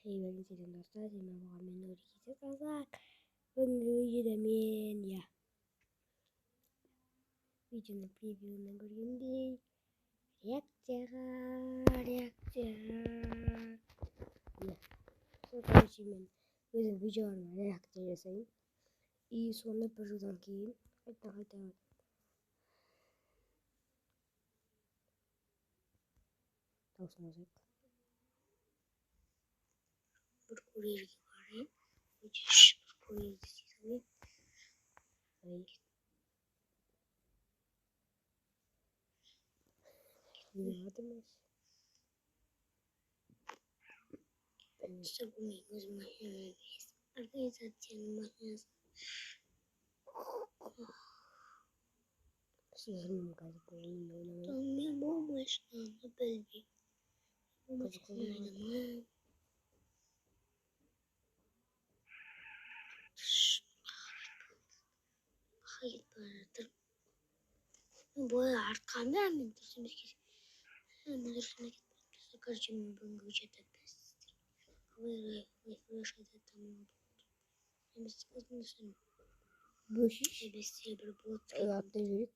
이번 시즌 dostlar senin babamın oraya kazak. Videoda ya. Videonun preview'una görgендей. Реакцияға. Ya. Короче, мен өзім видеоларыма реакция жасаймын. И соны бір жылдан кейін қайта дауысын жазайық. Бір курьерге барайын. Бір курьерді сезімін. Не надо. Чтобы мне возможно организацию можно. Сезон газет полный. Там мне помощь надо бельги. Помощь надо. Hayır baradır. Bu arkamda mı düşünmek için? Düşünmek için karşımda bunu geçirdim. Вы слышите там? Я без сказано. Бушиш? Я без серебра будет. Оттырик.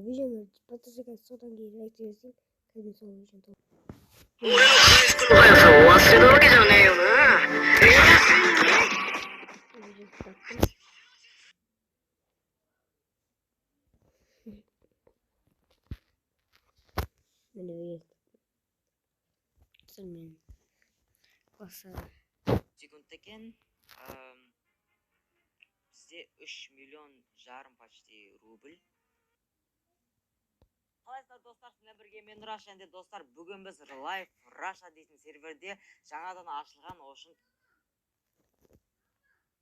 Видимо, подожди, содан кейін реакциясын кәдімгі сол үшін топ. 俺のハイスクールライフを忘れたわけじゃねえよな。Бүгін текен бізде 3,5 миллион почти рубль. Қалайсыздар достар, сіздермен бірге мен Нұраш, және достар, бүгін біз Live Russia дейтін серверде жаңадан ашылған ошын.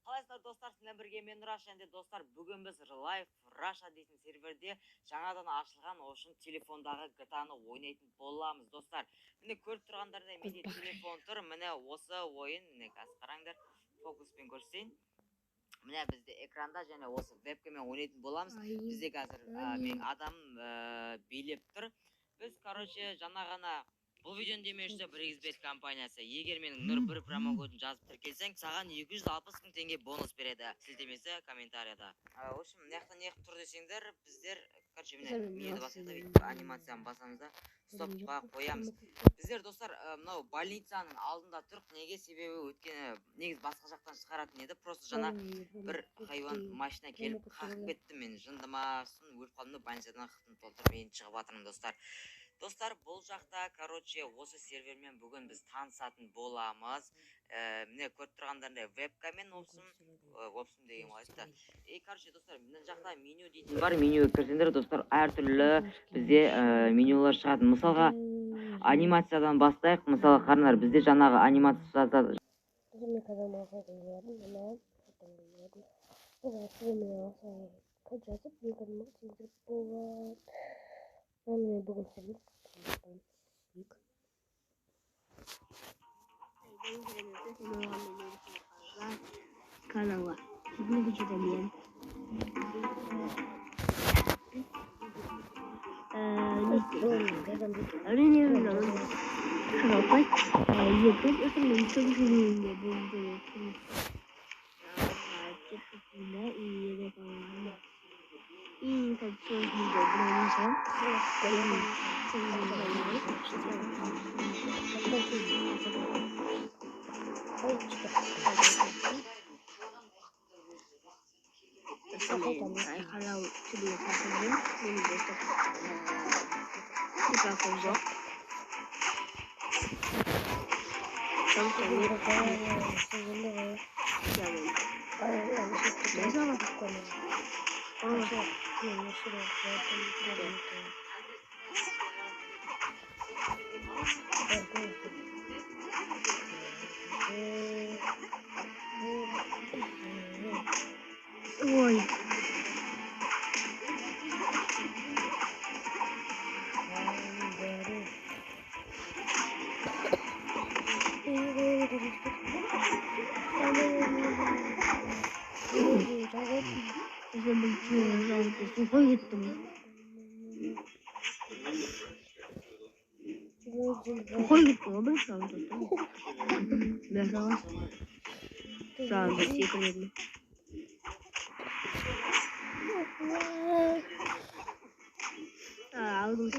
Қалайсыздар достар, сіздермен бірге мен Нұраш, және достар, бүгін біз Live Russia дейтін серверде жаңадан ашылған ошын телефондағы GTA-ны ойнайтын боламыз, достар. Міне көріп тұрғандарда менде телефон тұр, міне осы ойын, міне қараңдар, фокуспен көрсетейін. Міне бізде экранда және осы вебкамен ойнайтын боламыз. Бізде қазір мен адам билеп тұр. Біз, короче, жаңа ғана бұл видеоны демеуші Бригсбет компаниясы. Егер менің нұр бір промокодын жазып тіркелсең, саған 260 000 теңге бонус береді. Сілтемесі комментарияда. В общем, неқті тұр десеңдер, біздер, короче, мені басында анимацияны басамызда стопқа қоямыз. Біздер, достар, мынау больницаның алдында тұрық. Неге? Себебі өткені негіз басқа жақтан шығаратын еді. Просто жаңа бір хайуан машина келіп қақып кетті. Мен жындымасын, өліп қалдым, больницадан қытын толтырып мен шығып жатырмын, достар. Достар, бұл жақта, короче, осы сервермен бүгін біз танысатын боламыз. Міне көріп тұрғандарында вебкамен опсын деген айтты. Короче, достар, мына жақта меню дейтін бар. Менюге кірсеңдер, достар, әртүрлі бізде менюлар шығады. Мысалға, анимациядан бастайық. Мысалға, қараңдар, бізде жаңағы анимация жазады. Он был сильный. Канала. Не будет bien. Öğreniyorum onu. Kapat. Yapıp efendim çalışıyorum buldu. Çıktıklarıyla iyi yere falan. İyi tabii çalışınca bulunca. Kalau sebelum pasangan, ini besok kita kerja. Sampai Oi. Suka gitu. Suka gitu, apa sih itu? Biasa lah. Sampai sih keren. Aldım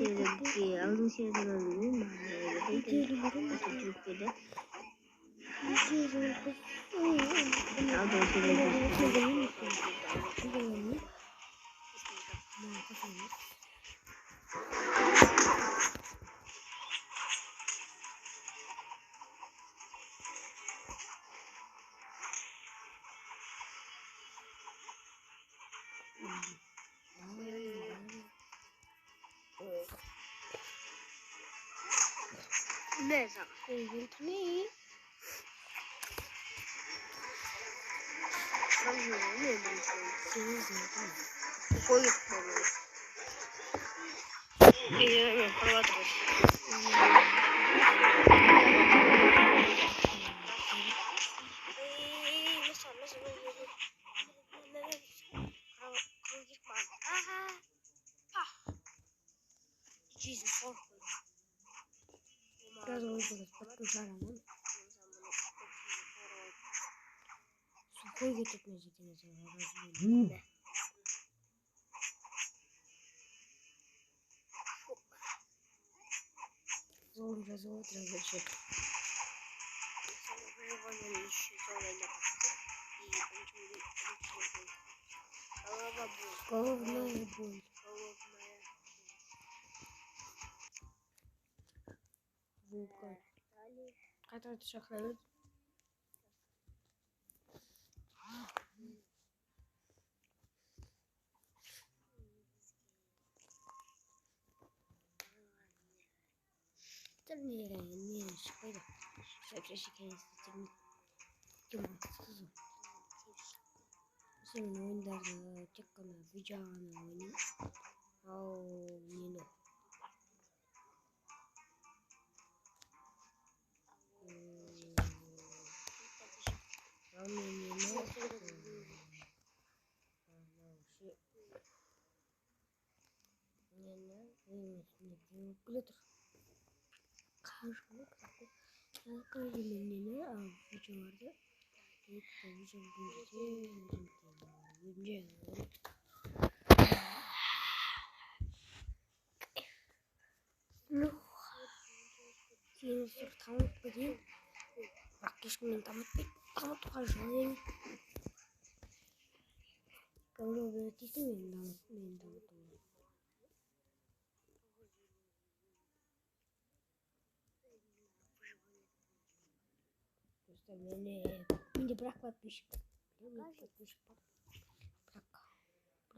şeyden alayım. Türkiye'de. Aldım şeyden. Mesa. Ne? Koyup İyi, kravatı. Biraz oynadık. Bakmışlar Suko'yu getirmeyecektiniz. Zor biraz geçecek. Головная боль. Звука. Хотя это шахрает. Не шахрает. Вообще шахрает. Кем Senin oyunlarda tek kana vicdanı oyunu. Yine. Тамут хожу. Kalau berarti itu main Ini berapa pis?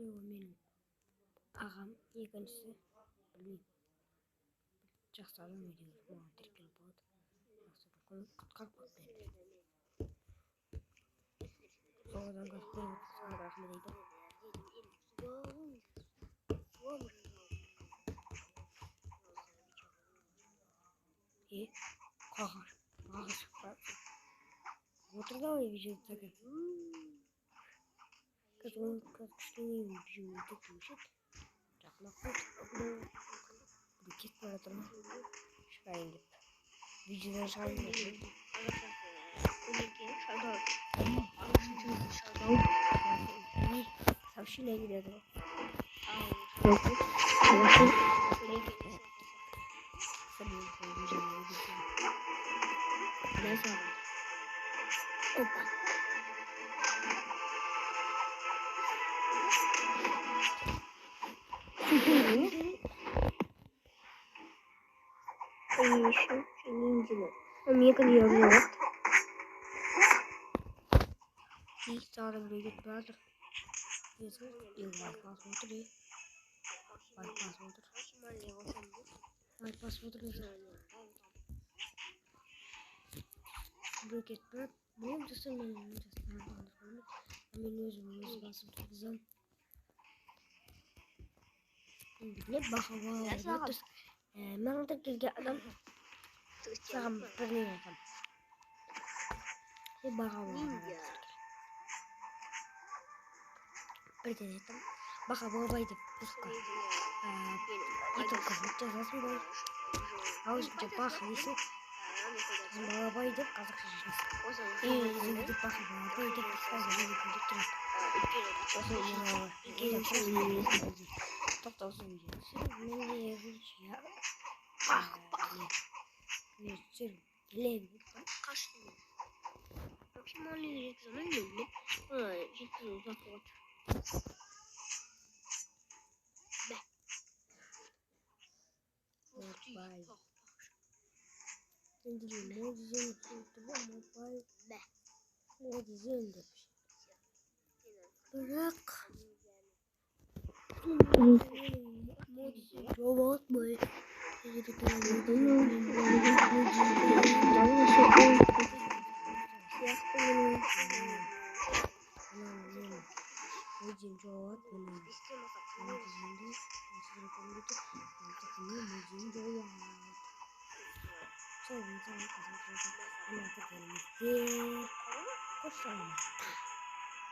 Менің ағам екіншісі білмеймін жақсы адам өйдегі маған тіркеліп болады құтқарып қалып берді сол адамға рахмет айтамын қағаз отырды ау видеодағы кішкене видео өтіп Kek baradım. Şuraya gidip. Videodan şuraya gidip. Tavşine gidiyordu. Opa. Еще ниндзя. Мне как я вот. И стало выйдет бразер. Если и лайк посмотри. Лайк посмотри. Лайк посмотри. Брекет брат. Benim dostum benim dostum. Amin özümüz basıp güzel. Ne bakalım. Ben de gel adam. Sam pergi kan. Ini bakalım. Pergi kan. Bakalım baydı. Puska. Itu kerja rasmi boy. Harus cepat itu. Baydı kazak şişesi. Şimdi bakalım baydı puska jadi begitu. Так то все мне ya. Ne sür lev Kaçtı. Maksimal yürek zaman ne? Ciddi uzak ot. Be. Mobile. Şimdi ne diyeceğim mobile. Be. Ne diyeceğim de. Bırak. Robot mu?